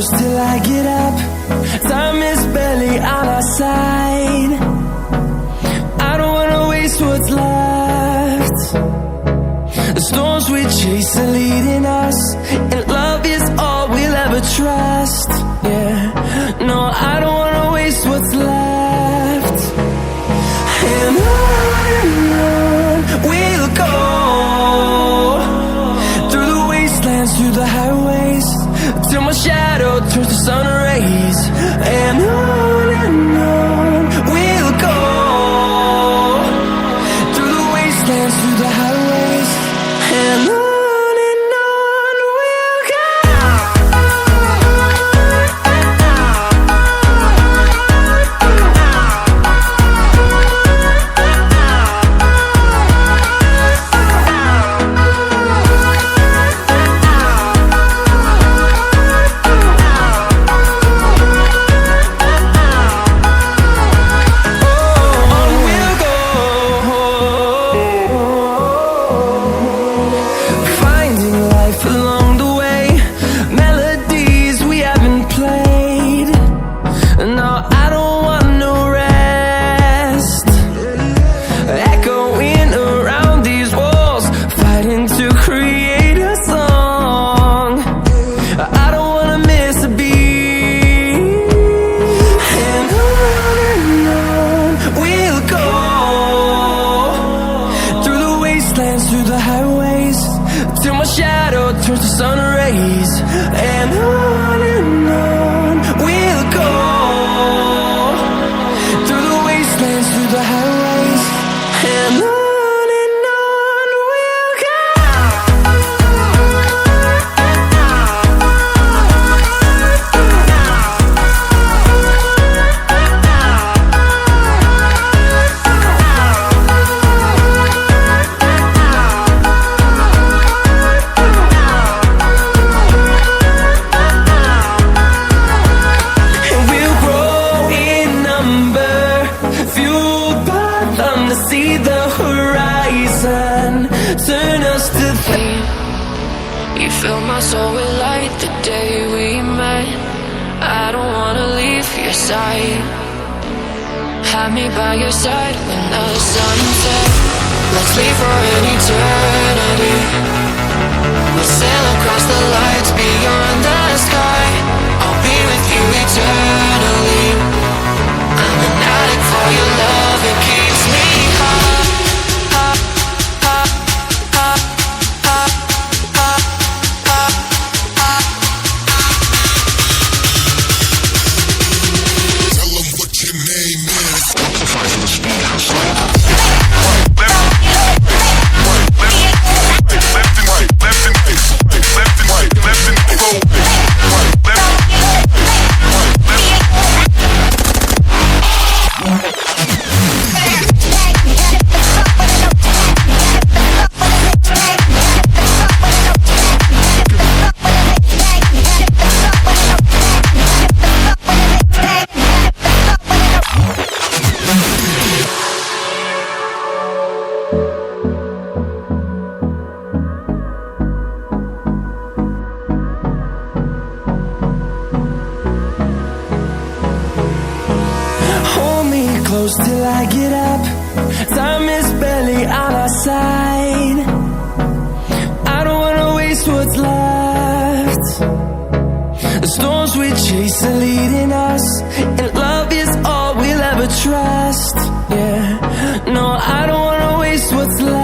close till I get up. Time is barely on our side. I don't wanna waste what's left. The storms we chase are leading us, and love is all we'll ever trust. Yeah, no, I don't wanna waste what's left. And on we'll go, through the wastelands, through the highways, till my shadow turns to sun rays. And on we'll go, through the wastelands, through the highways, and on we'll go. Through the highways, till my shadow turns to sun rays. And on we'll go, through the wastelands, through the highways, and on we'll go. See the horizon, turn us to flame. You fill my soul with light the day we met. I don't wanna leave your side. Have me by your side when the sun sets. Let's leave for an eternity. We'll sail across the lights beyond the sky. I'll be with you eternally. I'm an addict for your love, it keeps me high. Close till I get up. Time is barely on our side. I don't wanna waste what's left. The storms we chase are leading us, and love is all we'll ever trust. Yeah, no, I don't wanna waste what's left.